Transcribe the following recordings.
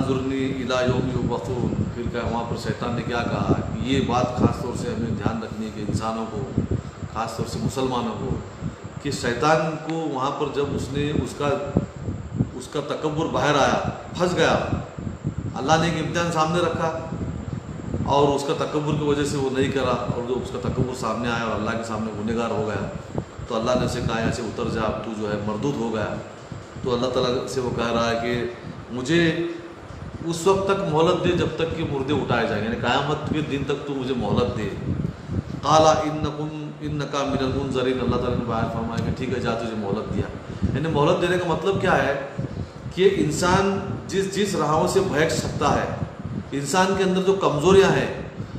अंजुरनी इला यौम युबअसून। फिर क्या वहाँ पर शैतान ने क्या कहा कि ये बात ख़ास तौर से हमें ध्यान रखनी है कि इंसानों को, ख़ास तौर से मुसलमानों को, कि शैतान को वहाँ पर जब उसने उसका तकब्बुर बाहर आया, फंस गया। अल्लाह ने एक इम्तिहान सामने रखा और उसका तकब्बुर की वजह से वो नहीं करा, और जो उसका तकब्बुर सामने आया और अल्लाह के सामने गुनहगार हो गया, तो अल्लाह ने उसे कहा यहाँ से उतर जा, अब तू जो है मरदूद हो गया। तो अल्लाह ताला से वो कह रहा है कि मुझे उस वक्त तक मोहलत दे जब तक कि मुर्दे उठाए जाएंगे, यानी क़यामत के दिन तक तू मुझे मोहलत दे। काला इन्नका मिनल मुनज़रीन। अल्लाह ताला ने बयान फरमाया कि ठीक है जा, तुझे मोहलत दिया। यानी मोहलत देने का मतलब क्या है कि इंसान जिस राहों से भटक सकता है, इंसान के अंदर जो कमज़ोरियाँ हैं,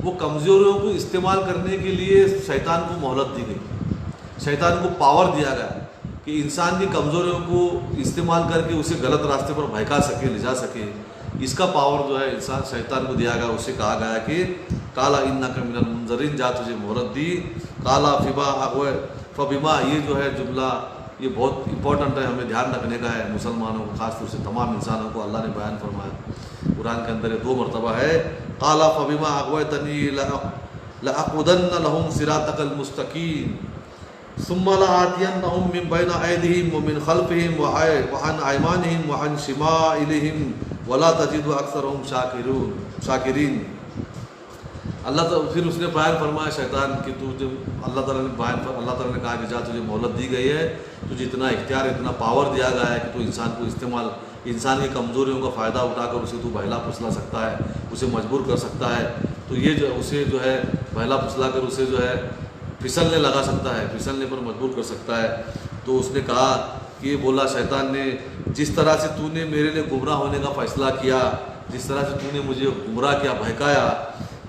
वो कमज़ोरियों को इस्तेमाल करने के लिए शैतान को मोहलत दी गई, शैतान को पावर दिया गया कि इंसान की कमज़ोरियों को इस्तेमाल करके उसे गलत रास्ते पर भटका सके, ले जा सके। इसका पावर जो है इंसान शैतान को दिया गया। उसे कहा गया कि काला इन्नका मिनल मुनज़रीन, जा तुझे मोहलत दी। काला फ़बिमा, ये जो है जुमला ये बहुत इंपॉर्टेंट है, हमें ध्यान रखने का है मुसलमानों को, ख़ासतौर से तमाम इंसानों को। अल्लाह ने बयान फरमाया कुरान के अंदर, ये 2 मरतबा है। काला फ़बिमा अग़वैतनी लअक़उदन्न लहुम सिरातकल मुस्तक़ीम सुम्मा लआतियन्नहुम मिन बैनि ऐदिहिम व मिन ख़ल्फ़िहिम व अन अयमानिहिम व अन शिमाइलिहिम वला तजिदु अक्सरहुम शाकिरीन। फिर उसने बयान फरमाया शैतान कि तू जब अल्लाह ताला ने कहा कि जा तुझे मोहलत दी गई है, तुझे इतना इख्तियार, इतना पावर दिया गया है कि तू इंसान को इस्तेमाल, इंसान की कमज़ोरियों का फ़ायदा उठाकर उसे तू बहला फुसला सकता है, उसे मजबूर कर सकता है। तो ये जो उसे जो है बहला फुसला कर उसे जो है फिसलने लगा सकता है, फिसलने पर मजबूर कर सकता है। तो उसने कहा कि ये बोला शैतान ने, जिस तरह से तूने मेरे लिए गुमराह होने का फ़ैसला किया, जिस तरह से तूने मुझे गुमराह किया, बहकाया,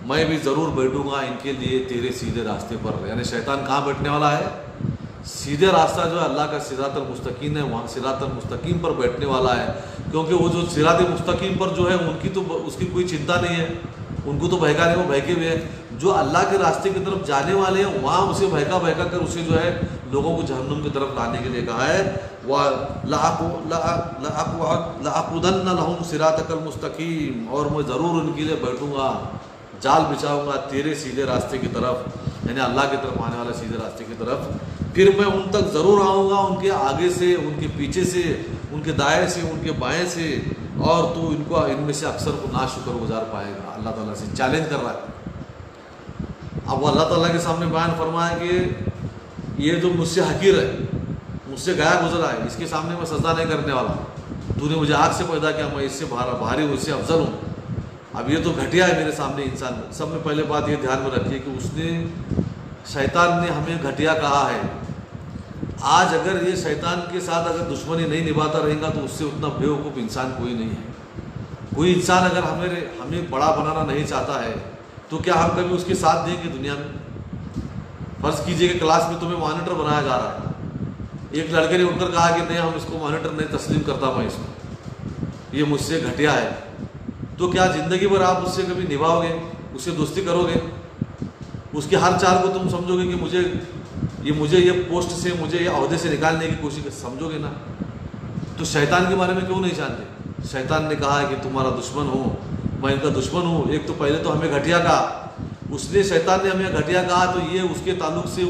मैं भी ज़रूर बैठूंगा इनके लिए तेरे सीधे रास्ते पर। यानी शैतान कहाँ बैठने वाला है? सीधे रास्ता जो है अल्लाह का सिरातल मुस्तकीम है, वहाँ सिरातल मुस्तकीम पर बैठने वाला है। क्योंकि वो जो सिरातल मुस्तकीम पर जो है उनकी तो उसकी कोई चिंता नहीं है, उनको तो बहकाने वो बहके हुए हैं। जो अल्लाह के रास्ते की तरफ जाने वाले हैं वहाँ उसे बहका बहका कर उसे जो है लोगों को जहन्नुम की तरफ लाने के लिए कहा है। वह लअक़उदन्न लहुम सिरातकल मुस्तकीम, और मैं ज़रूर उनके लिए बैठूँगा, जाल बिछाऊँगा तेरे सीधे रास्ते की तरफ, यानी अल्लाह की तरफ आने वाले सीधे रास्ते की तरफ। फिर मैं उन तक ज़रूर आऊँगा, उनके आगे से, उनके पीछे से, उनके दाएँ से, उनके बाएँ से, और तू इनको इनमें से अक्सर को नाशुक्र गुजार पाएगा। अल्लाह ताला से चैलेंज कर रहा है। अब वो अल्लाह ताला के सामने बयान फरमाया कि ये जो मुझसे हकीर है, मुझसे गया गुजरा है, इसके सामने मैं सजदा नहीं करने वाला। तूने मुझे आग से पैदा किया, मैं इससे भारी हूँ, इससे अफजल हूँ। अब ये तो घटिया है मेरे सामने इंसान। सब में पहले बात ये ध्यान में रखिए कि उसने, शैतान ने हमें घटिया कहा है। आज अगर ये शैतान के साथ अगर दुश्मनी नहीं निभाता रहेगा तो उससे उतना बेवकूफ़ इंसान कोई नहीं है। कोई इंसान अगर हमें बड़ा बनाना नहीं चाहता है तो क्या हम कभी उसके साथ देंगे दुनिया में? फ़र्ज़ कीजिए कि क्लास में तुम्हें मॉनिटर बनाया जा रहा है, एक लड़के ने उठकर कहा कि नहीं हम इसको मॉनिटर नहीं तस्लीम करता, मैं इसको, ये मुझसे घटिया है। तो क्या ज़िंदगी भर आप उससे कभी निभाओगे, उससे दोस्ती करोगे? उसके हर चाल को तुम समझोगे कि मुझे ये पोस्ट से, मुझे ये अहदे से निकालने की कोशिश समझोगे ना? तो शैतान के बारे में क्यों नहीं जानते? शैतान ने कहा है कि तुम्हारा दुश्मन हूँ, मैं इनका दुश्मन हूँ। एक तो पहले तो हमें घटिया कहा, उसने, शैतान ने हमें घटिया कहा, तो ये उसके ताल्लुक से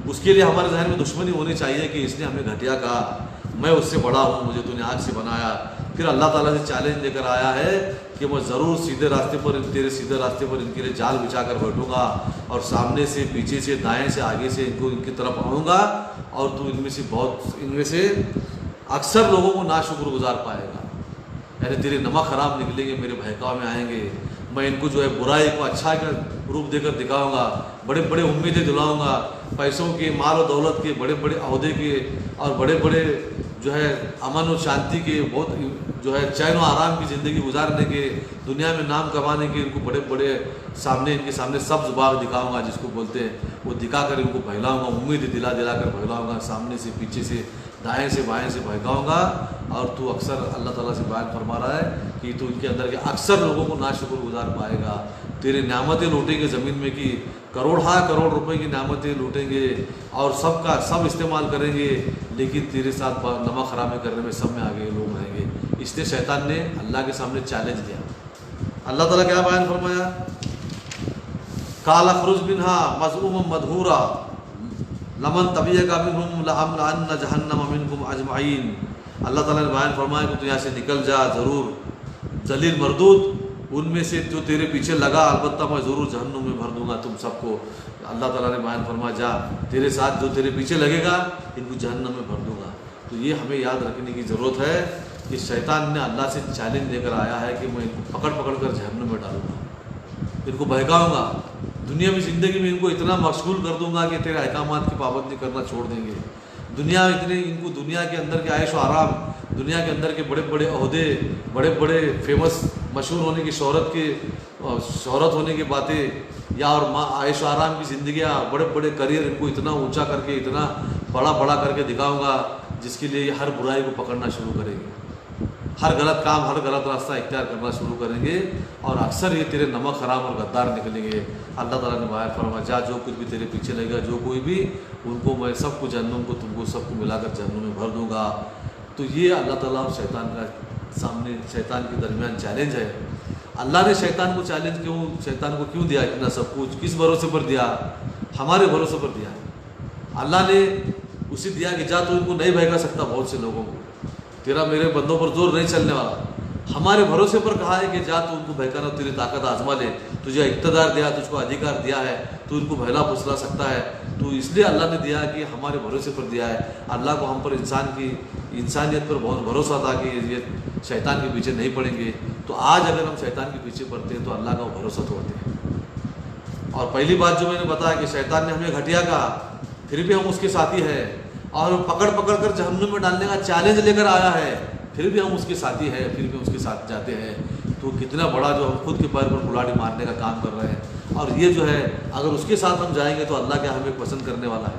उसके लिए हमारे जहन में दुश्मनी होनी चाहिए कि इसने हमें घटिया कहा, मैं उससे बड़ा हूँ, मुझे तूने आग से बनाया। फिर अल्लाह ताला से चैलेंज लेकर आया है कि मैं ज़रूर सीधे रास्ते पर, तेरे सीधे रास्ते पर इनके लिए जाल बिछा कर बैठूँगा, और सामने से, पीछे से, दाएँ से, आगे से इनकी तरफ आऊँगा, और तू इनमें से अक्सर लोगों को नाशुक्रगुजार पाएगा। यानी तेरे नमक ख़राब निकलेंगे, मेरे बहकाव में आएंगे। मैं इनको जो है बुराई को अच्छा का रूप देकर दिखाऊंगा, बड़े बड़े उम्मीदें दिलाऊंगा, पैसों के, माल और दौलत के, बड़े बड़े अहदे के, और बड़े बड़े जो है अमन और शांति के, बहुत जो है चैन और आराम की ज़िंदगी गुजारने के, दुनिया में नाम कमाने के, इनको बड़े बड़े इनके सामने सब्ज़ बाग दिखाऊंगा जिसको बोलते हैं, वो दिखाकर इनको बहलाऊंगा, उम्मीद दिला कर बहलाऊंगा, सामने से, पीछे से, दाएं से, बाएं से बहकाऊंगा। और तू अक्सर, अल्लाह ताला से बयान फरमा रहा है कि तू इनके अंदर के अक्सर लोगों को नाशुक्र गुजार पाएगा। तेरे नेमतें लूटेंगे ज़मीन में की, करोड़ रुपए की नेमतें लूटेंगे, और सब इस्तेमाल करेंगे, लेकिन तेरे साथ नमक हरामी करने में सब में आगे लोग रहेंगे। इसलिए शैतान ने अल्लाह के सामने चैलेंज दिया। अल्लाह ताला क्या बयान फरमाया, काला खरुज बिनहा मज़ूम मदहूरा लमन तबियका मिनहुम लअमलअन्न जहन्नम मिनकुम अजमईन। अल्लाह ताला ने बयान फरमाया कि तू यहाँ से निकल जा, ज़रूर जलील मरदूद उनमें से जो तेरे पीछे लगा, अलबत्ता मैं ज़रूर जहन्नुम में भर दूंगा तुम सबको। अल्लाह ताला ने बयान फरमाया जा तेरे साथ जो तेरे पीछे लगेगा इनको जहन्नम में भर दूंगा। तो ये हमें याद रखने की ज़रूरत है कि शैतान ने अल्लाह से चैलेंज लेकर आया है कि मैं इनको पकड़ पकड़ कर जहन्नुम में डालूंगा, इनको बहकाऊँगा, दुनिया में ज़िंदगी में इनको इतना मशगूल कर दूंगा कि तेरे अहकामात की पाबंदी करना छोड़ देंगे। दुनिया इतने इनको दुनिया के अंदर के आयश व आराम, दुनिया के अंदर के बड़े बड़े ओहदे, बड़े बड़े फेमस मशहूर होने की शोहरत होने की बातें या और आयश व आराम की ज़िंदगियाँ, बड़े बड़े करियर, इनको इतना ऊंचा करके इतना बड़ा बड़ा करके दिखाऊंगा जिसके लिए हर बुराई को पकड़ना शुरू करेंगे, हर गलत काम, हर गलत रास्ता इख्तियार करना शुरू करेंगे और अक्सर ये तेरे नमक हराम और गद्दार निकलेंगे। अल्लाह ताला ने बयान फरमाया जा जो कुछ भी तेरे पीछे लगेगा, जो कोई भी, उनको मैं सबको जहन्नुम को तुमको सबको मिलाकर जहन्नुम में भर दूंगा। तो ये अल्लाह ताला और शैतान का सामने, शैतान के दरमियान चैलेंज है। अल्लाह ने शैतान को चैलेंज क्यों, शैतान को क्यों दिया इतना सब कुछ, किस भरोसे पर दिया, हमारे भरोसे पर दिया। अल्लाह ने उसे दिया कि जा तू इनको नहीं बहका सकता बहुत से लोगों को, तेरा मेरे बंदों पर जोर नहीं चलने वाला। हमारे भरोसे पर कहा है कि जा तू उनको बहकाना, तेरी ताकत आजमा ले, तुझे इक़्तिदार दिया, तुझको अधिकार दिया है, तू इनको बहला फुसला सकता है। तो इसलिए अल्लाह ने दिया कि हमारे भरोसे पर दिया है। अल्लाह को हम पर इंसानियत पर बहुत भरोसा था कि ये शैतान के पीछे नहीं पड़ेंगे। तो आज अगर हम शैतान के पीछे पड़ते हैं तो अल्लाह का भरोसा तोड़ते हैं। और पहली बात जो मैंने बताया कि शैतान ने हमें घटिया कहा, फिर भी हम उसके साथी हैं और पकड़ पकड़ कर जहन्नुम में डालने का चैलेंज लेकर आया है, फिर भी हम उसके साथी हैं, फिर भी उसके साथ जाते हैं। तो कितना बड़ा जो हम खुद के पैर पर कुल्हाड़ी मारने का काम कर रहे हैं। और ये जो है अगर उसके साथ हम जाएंगे तो अल्लाह क्या हमें पसंद करने वाला है?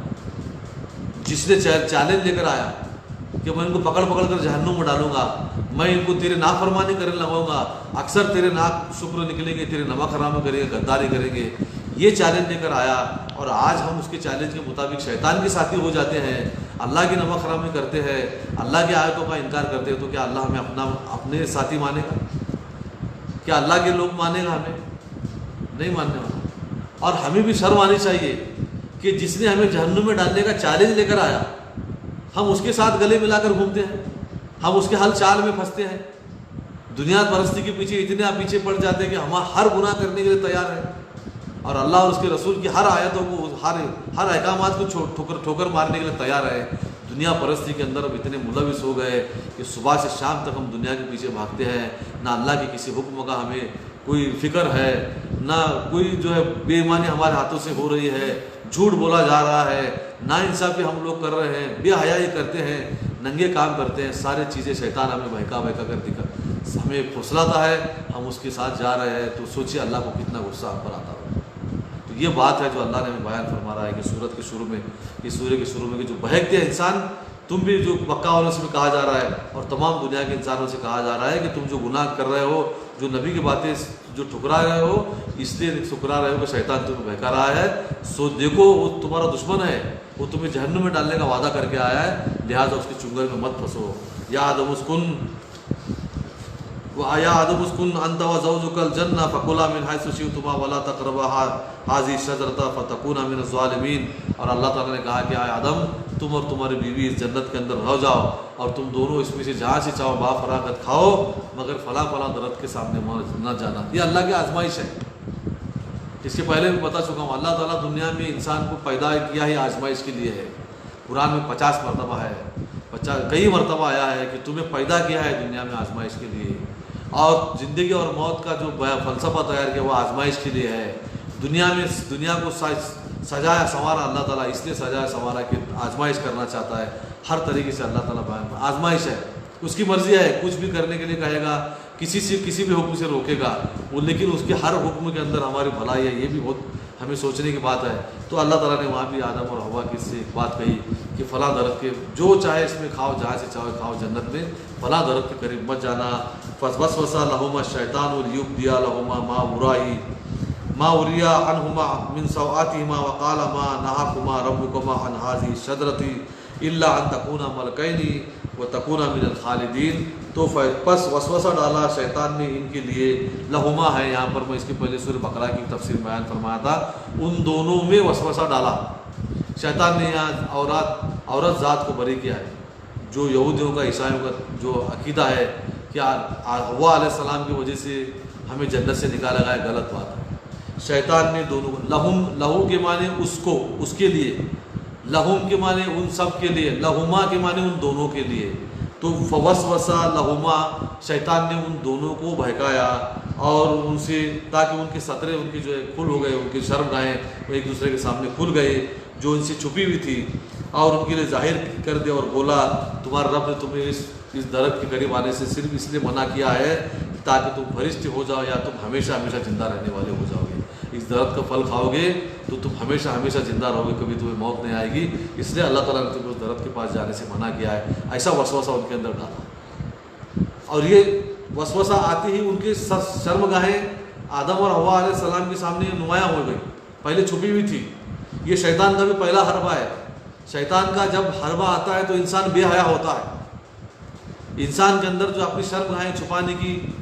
जिसने चैलेंज लेकर आया कि मैं इनको पकड़ पकड़ कर जहन्नुम में डालूंगा, मैं इनको तेरे नाफरमानी करने लगाऊंगा, अक्सर तेरे नाक शुक्र निकलेंगे, तेरे नमक हराम करेंगे, गद्दारी करेंगे, ये चैलेंज लेकर आया। और आज हम उसके चैलेंज के मुताबिक शैतान के साथी हो जाते हैं, अल्लाह की नमक हरामी करते हैं, अल्लाह की आयतों का इनकार करते हैं। तो क्या अल्लाह हमें अपने साथी मानेगा? क्या अल्लाह के लोग मानेगा? हमें नहीं मानने वाला। और हमें भी शर्म आनी चाहिए कि जिसने हमें जहन्नुम में डालने का चैलेंज लेकर आया, हम उसके साथ गले मिलाकर घूमते हैं, हम उसके हल चाल में फंसते हैं, दुनिया परस्ती के पीछे इतने पीछे पड़ जाते हैं कि हम हर गुनाह करने के लिए तैयार हैं और अल्लाह और उसके रसूल की हर आयतों को, हर अहकामात को ठोकर मारने के लिए तैयार है। दुनिया परस्ती के अंदर अब इतने मुलविस हो गए कि सुबह से शाम तक हम दुनिया के पीछे भागते हैं, ना अल्लाह के किसी हुक्म का हमें कोई फिक्र है, ना कोई जो है बेईमानी हमारे हाथों से हो रही है, झूठ बोला जा रहा है, ना इंसाफी हम लोग कर रहे हैं, बेहयाई करते हैं, नंगे काम करते हैं, सारी चीज़ें शैतान हमें बहका बहका कर दिखा हमें फुसलाता है, हम उसके साथ जा रहे हैं। तो सोचिए अल्लाह को कितना गुस्सा हम पर आता है। तो ये बात है जो अल्लाह ने हमें बयान फरमा रहा है कि सूरत के शुरू में, इस सूर्य के शुरू में कि जो बहकते हैं इंसान, तुम भी जो मक्का वालों से भी कहा जा रहा है और तमाम दुनिया के इंसानों से कहा जा रहा है कि तुम जो गुनाह कर रहे हो, जो नबी की बातें जो ठुकरा रहे हो, इसलिए ठुकरा रहे हो कि शैतान तुम्हें बहका रहा है। सो देखो वो तुम्हारा दुश्मन है, वो तुम्हें जहन्नुम में डालने का वादा करके आया है, लिहाजा उसके चुंगल में मत फंसो। या आदम उसकुन अंत व ज़ौजुकल जन्नह फकुला मिन हैसु शि'तुमा वला तक़रबा हाज़िहि शजरता फतकूना मिनज़ ज़ालिमीन। और अल्लाह ताला ने कहा कि आए आदम, तुम और तुम्हारी बीवी इस जन्नत के अंदर रह जाओ और तुम दोनों इसमें से जहाँ से चाहो बाफरागत खाओ, मगर फला दरख्त के सामने न जाना। ये अल्लाह की आजमाइश है। इसके पहले भी बता चुका हूँ, अल्लाह ताला दुनिया में इंसान को पैदा किया ही आजमाइश के लिए है। कुरान में 50 मरतबा है, 50 कई मरतबा आया है कि तुम्हें पैदा किया है दुनिया में आजमाइश के लिए। और ज़िंदगी और मौत का जो फ़लसफ़ा तैयार किया वो आजमाइश के लिए है। दुनिया में दुनिया को सजाया संवारा अल्लाह ताला इसलिए सजाया संवारा कि आजमाइश करना चाहता है। हर तरीके से अल्लाह ताला बयान आजमाइश है, उसकी मर्ज़ी है, कुछ भी करने के लिए कहेगा, किसी भी हुक्म से रोकेगा वो, लेकिन उसके हर हुक्म के अंदर हमारी भलाई है। ये भी बहुत हमें सोचने की बात है। तो अल्लाह ताला ने वहाँ भी आदम और हवा की से एक बात कही कि फ़ला दरख्त के जो चाहे इसमें खाओ, जहाँ से चाहो खाओ, जन्नत में फ़ला दरख्त के करीब मत जाना। फसवसा लहुमा शैतान लियुब्दिया लहुमा मा उरिया अनहुमा मिन सवातिहिमा वक़ाला मा नहाकुमा रब्बुकुमा अन हाज़िहि शजरति इल्ला अन तकूना मलकैनि व तकूना मिनल खालिदीन। तो बस वसवसा डाला शैतान ने इनके लिए, लहुमा है यहाँ पर, मैं इसके पहले सूरह बकरा की तफसीर बयान फरमाया था, उन दोनों में वसवसा डाला शैतान ने। यहाँ औरत ज़ात को बरी किया है। जो यहूदियों का ईसाइयों का जो अकीदा है कि हव्वा अलैहिस्सलाम की वजह से हमें जन्नत से निकाला गया, गलत बात है। शैतान ने दोनों को, लहू के माने उसको, उसके लिए, लहुम के माने उन सब के लिए, लहुमा के माने उन दोनों के लिए। तो फवसवसा लहुमा, शैतान ने उन दोनों को बहकाया और उनसे, ताकि उनके सतरे उनके जो है खुल हो गए, उनकी शर्मगाहें एक दूसरे के सामने खुल गए जो इनसे छुपी हुई थी, और उनके लिए जाहिर कर दिया और बोला तुम्हारा रब ने तुम्हें इस दरख्त के करीब आने से सिर्फ इसलिए मना किया है ताकि तुम फरिश्ते हो जाओ या तुम हमेशा हमेशा ज़िंदा रहने वाले हो जाओगे। इस दरख्त का फल खाओगे तो तुम हमेशा हमेशा ज़िंदा रहोगे, कभी तुम्हें मौत नहीं आएगी, इसलिए अल्लाह ताला ने तुम्हें उस दरख्त के पास जाने से मना किया है। ऐसा वसवसा उनके अंदर डाला और ये वसवसा आते ही उनकी शर्मगाहें आदम और हव्वा अलैहिस्सलाम के सामने नुमायाँ हो गई, पहले छुपी हुई थी। ये शैतान का भी पहला हरबा है। शैतान का जब हरबा आता है तो इंसान बेहया होता है। इंसान के अंदर जो अपनी शर्मगाहें छुपाने की,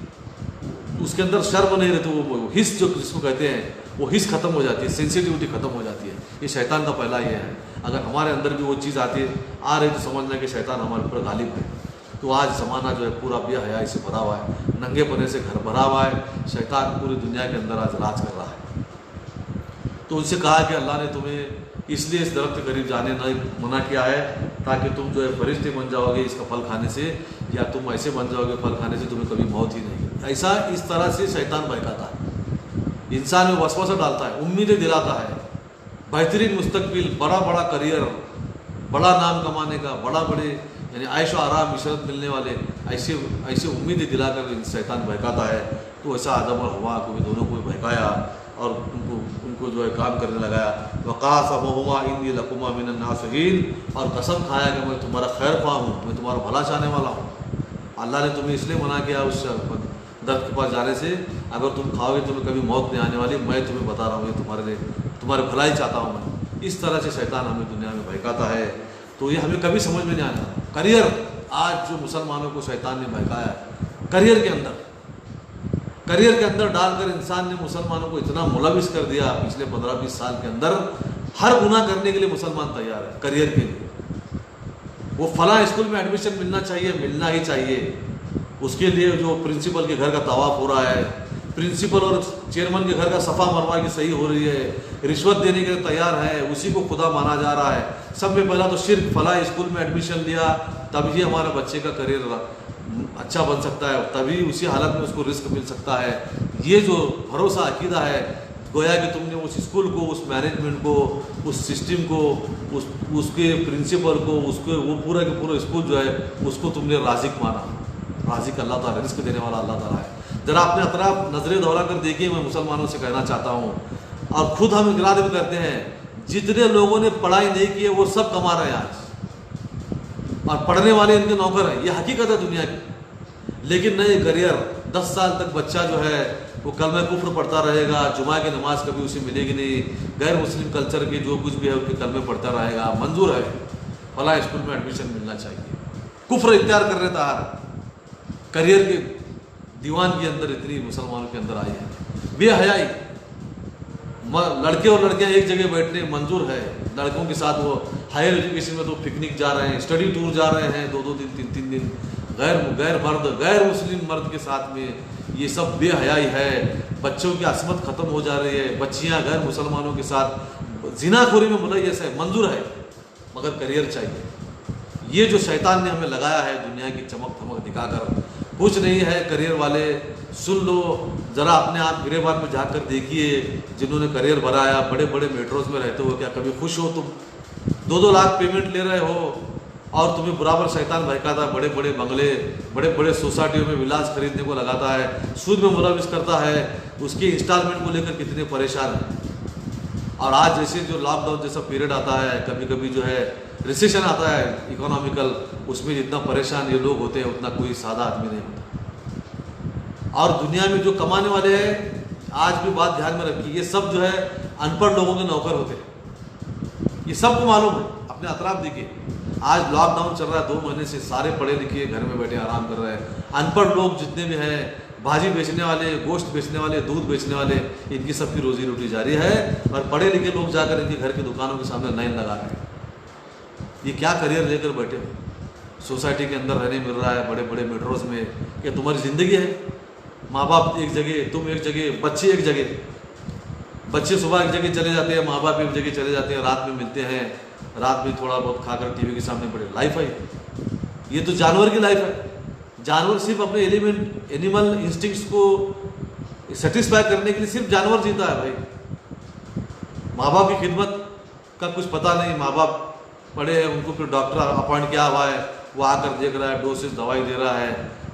उसके अंदर शर्म नहीं रहती, वो हिस जो जिसको कहते हैं वो हिस खत्म हो जाती है, सेंसिटिविटी खत्म हो जाती है। ये शैतान का पहला ये है। अगर हमारे अंदर भी वो चीज़ आती है, आ रही तो समझना कि शैतान हमारे ऊपर गालिब है। तो आज ज़माना जो है पूरा बेहयाई से भरा हुआ है, नंगे पने से घर भरा हुआ है। शैतान पूरी दुनिया के अंदर आज राज कर रहा है। तो उनसे कहा कि अल्लाह ने तुम्हें इसलिए इस दरख्त के करीब जाने नहीं मना किया है ताकि तुम जो है फरिश्ते बन जाओगे इसका फल खाने से, या तुम ऐसे बन जाओगे फल खाने से तुम्हें कभी मौत ही नहीं। ऐसा इस तरह से शैतान बहकाता है, इंसान में वसवसा डालता है, उम्मीदें दिलाता है, बेहतरीन मुस्तकबिल, बड़ा बड़ा करियर, बड़ा नाम कमाने का, बड़े यानी ऐश आराम इशरत मिलने वाले ऐसे उम्मीदें दिलाकर शैतान बहकाता है। तो ऐसा आदम और हवा को भी, दोनों को भी बहकाया और उनको जो है काम करने लगाया। वक़ासमहुमा इन्नी लकुमा मिनन नासिहीन, और कसम खाया कि मैं तुम्हारा खैर ख्वाह हूँ, मैं तुम्हारा भला चाहने वाला हूँ। अल्लाह ने तुम्हें इसलिए मना किया उस दर्द के पास जाने से, अगर तुम खाओगे तुम्हें कभी मौत नहीं आने वाली, मैं तुम्हें बता रहा हूँ ये तुम्हारे लिए, तुम्हारे भलाई चाहता हूँ मैं। इस तरह से शैतान हमें दुनिया में बहकाता है। तो ये हमें कभी समझ में नहीं आना। करियर, आज जो मुसलमानों को शैतान ने बहकाया है, करियर के अंदर डालकर इंसान ने मुसलमानों को इतना मुलविस कर दिया। पिछले 15-20 साल के अंदर हर गुनाह करने के लिए मुसलमान तैयार है। करियर के लिए वो फला स्कूल में एडमिशन मिलना चाहिए, मिलना ही चाहिए। उसके लिए जो प्रिंसिपल के घर का तवाफ हो रहा है, प्रिंसिपल और चेयरमैन के घर का सफ़ा मरवा की सही हो रही है, रिश्वत देने के लिए तैयार है, उसी को खुदा माना जा रहा है। सब में पहला तो शिर्क, फला स्कूल में एडमिशन लिया तभी हमारा बच्चे का करियर अच्छा बन सकता है, तभी उसी हालत में उसको रिस्क मिल सकता है। ये जो भरोसा अकीदा है, गोया कि तुमने उस स्कूल को, उस मैनेजमेंट को, उस सिस्टम को, उसके प्रिंसिपल को, उसके वो पूरा के पूरा स्कूल जो है उसको तुमने राज़िक माना। राज़िक अल्लाह ताला, रिस्क देने वाला अल्लाह ताला है। ज़रा अपने अतराफ नज़रें दौड़ा कर देखिए। मैं मुसलमानों से कहना चाहता हूँ, और ख़ुद हम इकरार भी करते हैं, जितने लोगों ने पढ़ाई नहीं की है वो सब कमा रहे हैं आज, और पढ़ने वाले इनके नौकर हैं। ये हकीकत है दुनिया की। लेकिन नहीं, करियर 10 साल तक बच्चा जो है वो कलमा कुफ्र पढ़ता रहेगा, जुमा की नमाज कभी उसे मिलेगी नहीं, गैर मुस्लिम कल्चर के जो कुछ भी है उनके कलमे पढ़ता रहेगा। मंजूर है फला स्कूल में एडमिशन मिलना चाहिए, कुफ्र इख्तियार कर रहे था। करियर के दीवान के अंदर इतनी मुसलमानों के अंदर आई है बेहयाई। लड़के और लड़कियां एक जगह बैठने मंजूर है, लड़कों के साथ वो हायर एजुकेशन में तो पिकनिक जा रहे हैं, स्टडी टूर जा रहे हैं 2-2 दिन 3-3 दिन, गैर मुस्लिम मर्द के साथ में। ये सब बेहयाई है। बच्चों की असमत ख़त्म हो जा रही है, बच्चियां गैर मुसलमानों के साथ जिनाखोरी में मुलव्वस है। मंजूर है, मगर करियर चाहिए। ये जो शैतान ने हमें लगाया है दुनिया की चमक धमक दिखाकर, कुछ नहीं है। करियर वाले सुन लो, ज़रा अपने आप गिरेबान में जाकर देखिए, जिन्होंने करियर बनाया, बड़े बड़े मेट्रोज में रहते हो, क्या कभी खुश हो तुम? 2-2 लाख पेमेंट ले रहे हो और तुम्हें बराबर शैतान बहकाता है। बड़े बड़े बंगले, बड़े बड़े सोसाइटियों में विलास खरीदने को लगाता है, सूद में मुलविस करता है, उसके इंस्टॉलमेंट को लेकर कितने परेशान हैं। और आज जैसे जो लॉकडाउन जैसा पीरियड आता है, कभी कभी जो है रिसेशन आता है इकोनॉमिकल, उसमें जितना परेशान ये लोग होते हैं उतना कोई सादा आदमी नहीं होता। और दुनिया में जो कमाने वाले हैं, आज भी बात ध्यान में रखिए, ये सब जो है अनपढ़ लोगों के नौकर होते हैं। ये सबको मालूम है, अपने अतराफ देखिए। आज लॉकडाउन चल रहा है 2 महीने से, सारे पढ़े लिखे घर में बैठे आराम कर रहे हैं। अनपढ़ लोग जितने भी हैं, भाजी बेचने वाले, गोश्त बेचने वाले, दूध बेचने वाले, इनकी सबकी रोजी रोटी जारी है। और पढ़े लिखे लोग जाकर इनके घर की दुकानों के सामने लाइन लगा रहे हैं। ये क्या करियर लेकर बैठे हो? सोसाइटी के अंदर रहने मिल रहा है बड़े बड़े मेट्रोज में, क्या तुम्हारी ज़िंदगी है? माँ बाप एक जगह, तुम एक जगह, बच्चे एक जगह। बच्चे सुबह एक जगह चले जाते हैं, माँ बाप एक जगह चले जाते हैं, रात में मिलते हैं, रात में थोड़ा बहुत खाकर टीवी के सामने पड़े। लाइफ है ये तो जानवर की लाइफ है। जानवर सिर्फ अपने एनिमल इंस्टिंक्ट्स को सेटिस्फाई करने के लिए सिर्फ जानवर जीता है भाई। माँ बाप की खिदमत का कुछ पता नहीं। माँ बाप पढ़े हैं, उनको फिर डॉक्टर अपॉइंट किया हुआ है, वो आकर देख रहा है, डोसेस दवाई दे रहा है,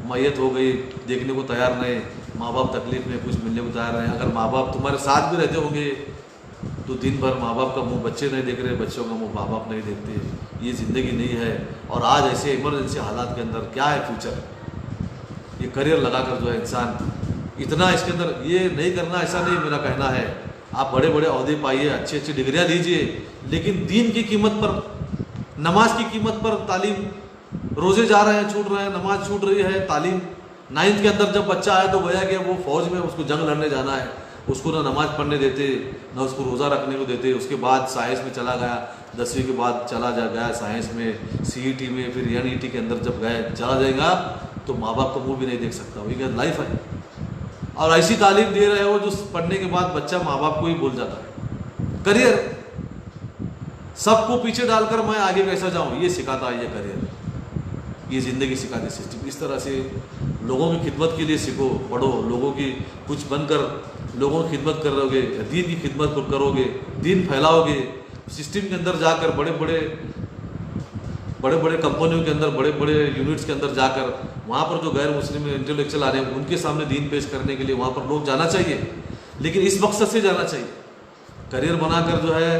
मैयत हो गई, देखने को तैयार नहीं। माँ बाप तकलीफ में, कुछ मिलने को तैयार नहीं। अगर माँ बाप तुम्हारे साथ भी रहते होंगे तो दिन भर माँ बाप का मुंह बच्चे नहीं देख रहे, बच्चों का मुंह माँ बाप नहीं देखते। ये ज़िंदगी नहीं है। और आज ऐसे इमरजेंसी हालात के अंदर क्या है फ्यूचर? ये करियर लगाकर जो है इंसान इतना इसके अंदर ये नहीं करना, ऐसा नहीं मेरा कहना है। आप बड़े बड़े अहदे पाइए, अच्छी अच्छी डिग्रियाँ लीजिए, लेकिन दीन की कीमत पर, नमाज की कीमत पर तालीम, रोज़े जा रहे हैं छूट रहे हैं, नमाज छूट रही है, तालीम 9th के अंदर जब बच्चा आया तो गया कि वो फौज में उसको जंग लड़ने जाना है, उसको ना नमाज पढ़ने देते ना उसको रोज़ा रखने को देते। उसके बाद साइंस में चला गया, 10वीं के बाद चला गया साइंस में, CET में, फिर NET के अंदर जब चला जाएगा तो माँ बाप का मुँह भी नहीं देख सकता। वही क्या लाइफ है। और ऐसी तालीम दे रहे हो जो पढ़ने के बाद बच्चा माँ बाप को ही भूल जाता है। करियर सबको पीछे डालकर मैं आगे कैसा जाऊँ, ये सिखाता है ये करियर, ये ज़िंदगी सिखाती सिस्टम। इस तरह से लोगों की खिदमत के लिए सीखो, पढ़ो, लोगों की कुछ बनकर लोगों की खिदमत करोगे, दीन की खिदमत करोगे, दीन फैलाओगे। सिस्टम के अंदर जाकर बड़े बड़े कंपनियों के अंदर, बड़े बड़े यूनिट्स के अंदर जाकर वहाँ पर जो गैर मुस्लिम इंटेलेक्चुअल आ रहे हैं उनके सामने दीन पेश करने के लिए वहाँ पर लोग जाना चाहिए, लेकिन इस मकसद से जाना चाहिए। करियर बनाकर जो है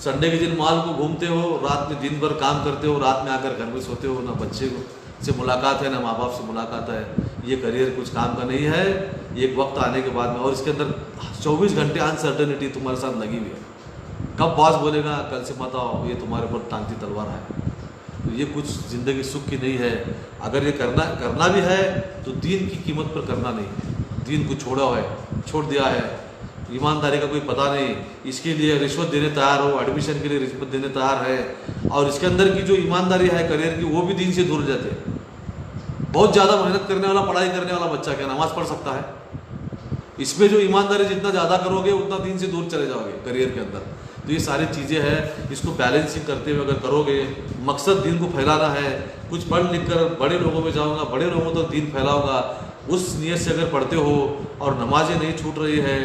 संडे के दिन मॉल को घूमते हो, रात में दिन भर काम करते हो, रात में आकर घर में सोते हो, ना बच्चे से मुलाकात है ना माँ बाप से मुलाकात है। ये करियर कुछ काम का नहीं है। एक वक्त आने के बाद में, और इसके अंदर 24 घंटे अनसर्टेनिटी तुम्हारे साथ लगी हुई है। कब बॉस बोलेगा कल से मत आओ, ये तुम्हारे ऊपर टांगती तलवार है। तो ये कुछ ज़िंदगी सुख की नहीं है। अगर ये करना भी है तो दीन की कीमत पर करना नहीं है। दीन को छोड़ दिया है, ईमानदारी का कोई पता नहीं, इसके लिए रिश्वत देने तैयार हो, एडमिशन के लिए रिश्वत देने तैयार है, और इसके अंदर की जो ईमानदारी है करियर की वो भी दीन से दूर जाते हैं। बहुत ज़्यादा मेहनत करने वाला, पढ़ाई करने वाला बच्चा क्या नमाज पढ़ सकता है? इसमें जो ईमानदारी जितना ज़्यादा करोगे उतना दीन से दूर चले जाओगे करियर के अंदर। तो ये सारी चीज़ें हैं, इसको बैलेंसिंग करते हुए अगर करोगे, मकसद दीन को फैलाना है, कुछ पढ़ लिख कर बड़े लोगों में जाऊँगा, बड़े लोगों तक दीन फैलाऊँगा, उस नीयत से अगर पढ़ते हो और नमाजें नहीं छूट रही है,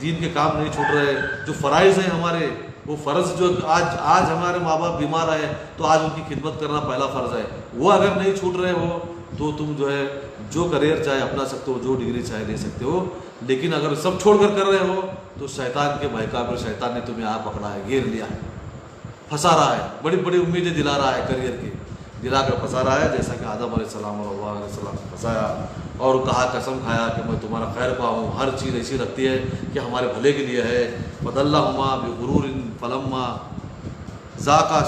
दीन के काम नहीं छूट रहे, जो फ़राइज़ हैं हमारे, वो फ़र्ज़ जो आज हमारे माँ बाप बीमार आए तो आज उनकी खिदमत करना पहला फ़र्ज़ है, वो अगर नहीं छूट रहे हो तो तुम जो है जो करियर चाहे अपना सकते हो, जो डिग्री चाहे ले सकते हो। लेकिन अगर सब छोड़कर कर रहे हो तो शैतान के बहका पर शैतान ने तुम्हें आप पकड़ा है, घेर लिया है, फंसा रहा है, बड़ी बड़ी उम्मीदें दिला रहा है, करियर की दिलाकर फंसा रहा है। जैसा कि आदम अलैहिस्सलाम और हव्वा अलैहिस्सलाम ने फंसाया और कहा, कसम खाया कि मैं तुम्हारा खैर ख्वाह हूँ, हर चीज़ ऐसी लगती है कि हमारे भले के लिए है। फदल्लाहुमा बिगुरूरिन फलम्मा ज़ाका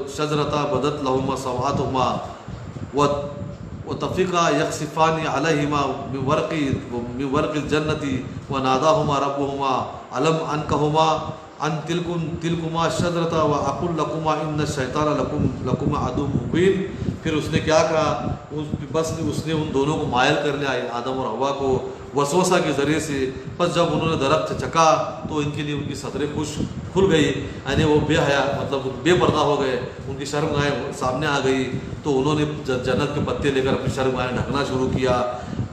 शजरता बदत लहुमा सवातुहुमा व तफ़िका यखसिफ़ानी अलैहिमा मिन वर्क़िल जन्नति व नादाहुमा रब्बुहुमा अलम अनकहुमा अन तिलकुमा शजरता व अकुल लकुमा इन्न शैतान लकुमा अदुव्वुम मुबीन। फिर उसने क्या कहा, बस उसने उन दोनों को मायल कर लिया, आदम और हव्वा को, वसवसा के ज़रिए से। बस जब उन्होंने दरख्त चखा तो इनके लिए उनकी सदरें खुल गई, यानी वो बेहया मतलब बेपर्दा हो गए, उनकी शर्मगाहें सामने आ गई। तो उन्होंने जन्नत के पत्ते लेकर अपनी शर्मगाहें ढकना शुरू किया।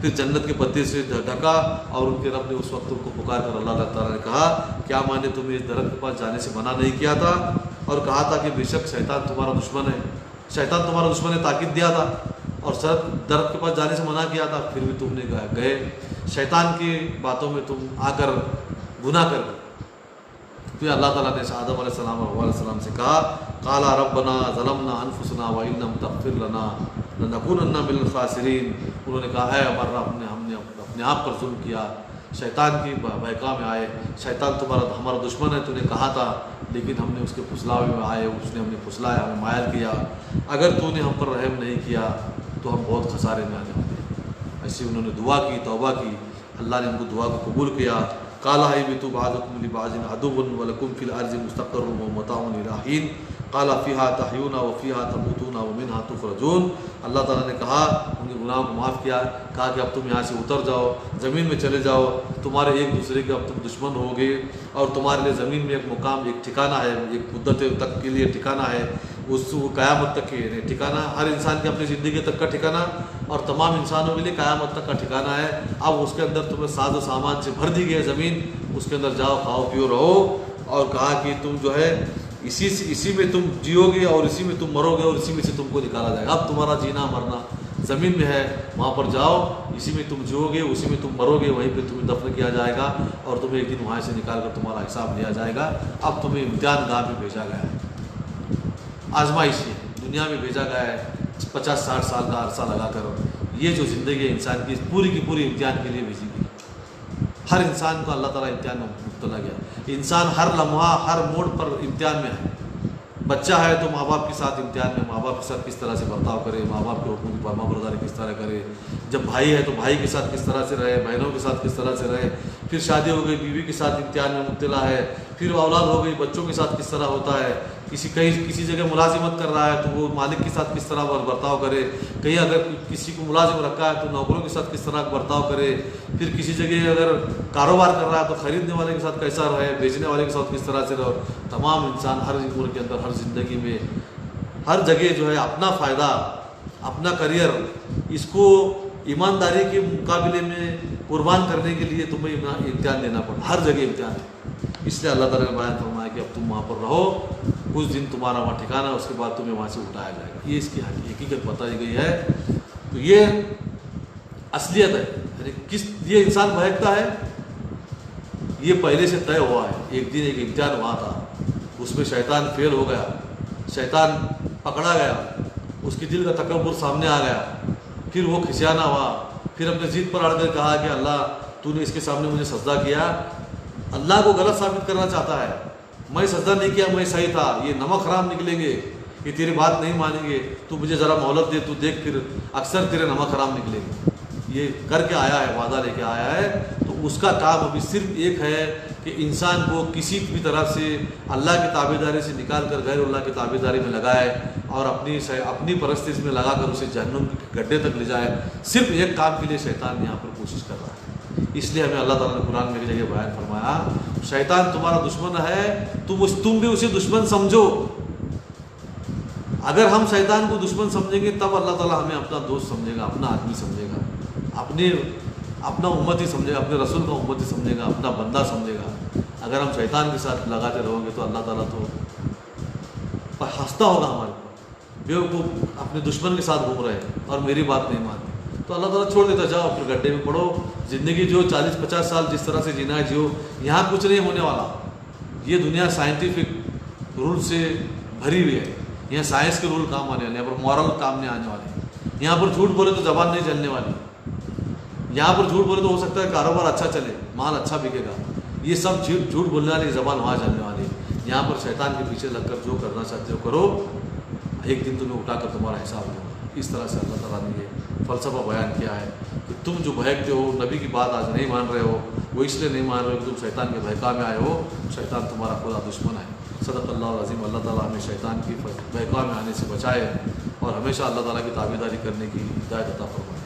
फिर जन्नत के पत्ते से ढका और उनके रब ने उस वक्त उनको पुकार कर अल्लाह ताला ने कहा, क्या मैंने तुम्हें इस दरख्त के पास जाने से मना नहीं किया था? और कहा था कि बेशक शैतान तुम्हारा दुश्मन है, शैतान तुम्हारा दुश्मन है, ताकीद दिया था और सर दरख्त के पास जाने से मना किया था, फिर भी तुमने गए, शैतान की बातों में तुम आकर गुनाह कर गए। फिर अल्लाह ताला ने आदम अलैहिस्सलाम और हव्वा अलैहिस्सलाम से कहा, काला रब्बना ज़लमना अनफुसना व इन लम तग़फिर लना लनकुनन्ना मिनल खासिरीन। उन्होंने कहा, है हमारा हमने अपने आप पर जुल्म किया, शैतान की बहका में आए। शैतान तुम्हारा हमारा दुश्मन है, तूने कहा था, लेकिन हमने उसके फुसलावे में आए, उसने हमें फुसलाया, हमें मायल किया। अगर तूने हम पर रहम नहीं किया तो हम बहुत खसारे में आने वाले हैं। ऐसी उन्होंने दुआ की, तौबा की, अल्लाह ने उनको दुआ को कबूल किया। काला ही बितु बाज़ुकुम लिबाज़िन अदुव्वुन व लकुम फ़िल अर्ज़ि मुस्तक़र्रुन व मताउन इला हीन काला फ़ीहा तहयूना व फ़ीहा तमूतूना व मिन्हा तुख़रजून। अल्लाह ताला ने कहा, उनके गुनाहों को माफ़ किया, कहा कि अब तुम यहाँ से उतर जाओ, ज़मीन में चले जाओ, तुम्हारे एक दूसरे के अब तुम दुश्मन होगे और तुम्हारे लिए ज़मीन में एक मुकाम, एक ठिकाना है, एक मुद्दत तक के लिए ठिकाना है, उस क़यामत तक के ठिकाना, हर इंसान की अपनी ज़िंदगी तक का ठिकाना और तमाम इंसानों के लिए क़यामत तक का ठिकाना है। अब उसके अंदर तुम्हें साजो सामान से भर दी गई है ज़मीन, उसके अंदर जाओ, खाओ पियो रहो। और कहा कि तुम जो है इसी में तुम जियोगे और इसी में तुम मरोगे और इसी में से तुमको निकाला जाएगा। अब तुम्हारा जीना मरना ज़मीन में है, वहाँ पर जाओ, इसी में तुम जियोगे, उसी में तुम मरोगे, वहीं पे तुम्हें दफन किया जाएगा और तुम्हें एक दिन वहाँ से निकाल कर तुम्हारा हिसाब लिया जाएगा। अब तुम्हें इम्तिहान गाह में भेजा गया है, आजमाइश है, दुनिया में भेजा गया है 50-60 साल का अरसा लगा कर। ये जो ज़िंदगी है इंसान की पूरी इम्तिहान के लिए भेजी गई। हर इंसान को अल्लाह ताला इम्तिहान में मुब्तला गया। इंसान हर लम्हा हर मोड़ पर इम्तिहान में है। बच्चा है तो माँ बाप के साथ इम्तिहान में, माँ बाप के साथ किस तरह से बर्ताव करे, माँ बाप के हुक्म की फरमाबरदारी किस तरह करे। जब भाई है तो भाई के साथ किस तरह से रहे, बहनों के साथ किस तरह से रहे। फिर शादी हो गई, बीवी के साथ इम्तिहान में मुब्तला है। फिर औलाद हो गई, बच्चों के साथ किस तरह होता है। किसी जगह मुलाजिमत कर रहा है तो वो मालिक के साथ किस तरह बर्ताव करे। कहीं अगर किसी को मुलाजिम रखा है तो नौकरों के साथ किस तरह बर्ताव करे। फिर किसी जगह अगर कारोबार कर रहा है तो ख़रीदने वाले के साथ कैसा रहे, बेचने वाले के साथ किस तरह से रहो। तमाम इंसान हर उम्र के अंदर, हर ज़िंदगी में, हर जगह जो है अपना फ़ायदा, अपना करियर, इसको ईमानदारी के मुकाबले में कुर्बान करने के लिए तुम्हें इम्तिहान देना पड़ा। हर जगह इम्तिहान है। इसलिए अल्लाह ताला ने बयान फरमाया कि अब तुम वहाँ पर रहो, कुछ दिन तुम्हारा वहाँ ठिकाना, उसके बाद तुम्हें वहाँ से उठाया जाएगा। ये इसकी हकीकत बताई गई है। तो ये असलियत है। ये इंसान बहकता है, ये पहले से तय हुआ है। एक दिन एक इम्तिहान हुआ था, उसमें शैतान फेल हो गया, शैतान पकड़ा गया, उसकी दिल का तकब्बुर सामने आ गया। फिर वो खिसियाना हुआ, फिर अपने ज़िद पर अड़कर कहा कि अल्लाह तूने इसके सामने मुझे सजदा किया। अल्लाह को गलत साबित करना चाहता है, मैं सजदा नहीं किया, मैं सही था, ये नमक हराम निकलेंगे, ये तेरी बात नहीं मानेंगे, तू मुझे ज़रा मोहलत दे, तू देख फिर अक्सर तेरे नमक हराम निकलेंगे। ये करके आया है, वादा लेके आया है। तो उसका काम अभी सिर्फ एक है कि इंसान को किसी भी तरह से अल्लाह की ताबेदारी से निकाल कर गैर अल्लाह की ताबेदारी में लगाए और अपनी परस्तिश में लगा कर उसे जहन्नुम के गड्ढे तक ले जाए। सिर्फ एक काम के लिए शैतान यहाँ पर कोशिश कर रहा है। इसलिए हमें अल्लाह ताला ने कुरान में एक जगह बयान फरमाया, शैतान तुम्हारा दुश्मन है, तुम भी उसे दुश्मन समझो। अगर हम शैतान को दुश्मन समझेंगे तब अल्लाह ताला हमें अपना दोस्त समझेगा, अपना आदमी समझेगा, अपना उम्मती समझेगा, अपने रसूल का उम्मती समझेगा, अपना बंदा समझेगा। अगर हम शैतान के साथ लगाते रहोगे तो अल्लाह ताला तो हंसता होगा हमारे ऊपर। बेवकूफ़ अपने दुश्मन के साथ घूम रहे हैं और मेरी बात नहीं मानते, तो अल्लाह ताला छोड़ देता, जाओ फिर गड्ढे में पड़ो। ज़िंदगी जो 40-50 साल जिस तरह से जीना है जियो। यहाँ कुछ नहीं होने वाला। ये दुनिया साइंटिफिक रूल से भरी हुई है। यहाँ साइंस के रूल काम आने वाले, यहाँ पर मॉरल काम नहीं आने वाले। यहाँ पर झूठ बोले तो ज़बान नहीं चलने वाली। यहाँ पर झूठ बोले तो हो सकता है कारोबार अच्छा चले, माल अच्छा बिकेगा। ये सब झूठ बोलने वाली ज़बान वहाँ चलने वाली है। यहाँ पर शैतान के पीछे लगकर जो करना चाहते हो करो, एक दिन तुम्हें उठाकर तुम्हारा हिसाब दूंगा। इस तरह से अल्लाह ताला ने ये फ़लसफ़ा बयान किया है कि तुम जो बहकते हो, नबी की बात आज नहीं मान रहे हो, वो इसलिए नहीं मान रहे हो कि तुम शैतान के बहका में आए हो। शैतान तुम्हारा खुदा दुश्मन है। सदक़ल्लाहुल अज़ीम। अल्लाह ताला हमें शैतान की बहका में आने से बचाए और हमेशा अल्लाह ताला की ताबेदारी करने की हिदायत अता फरमाए।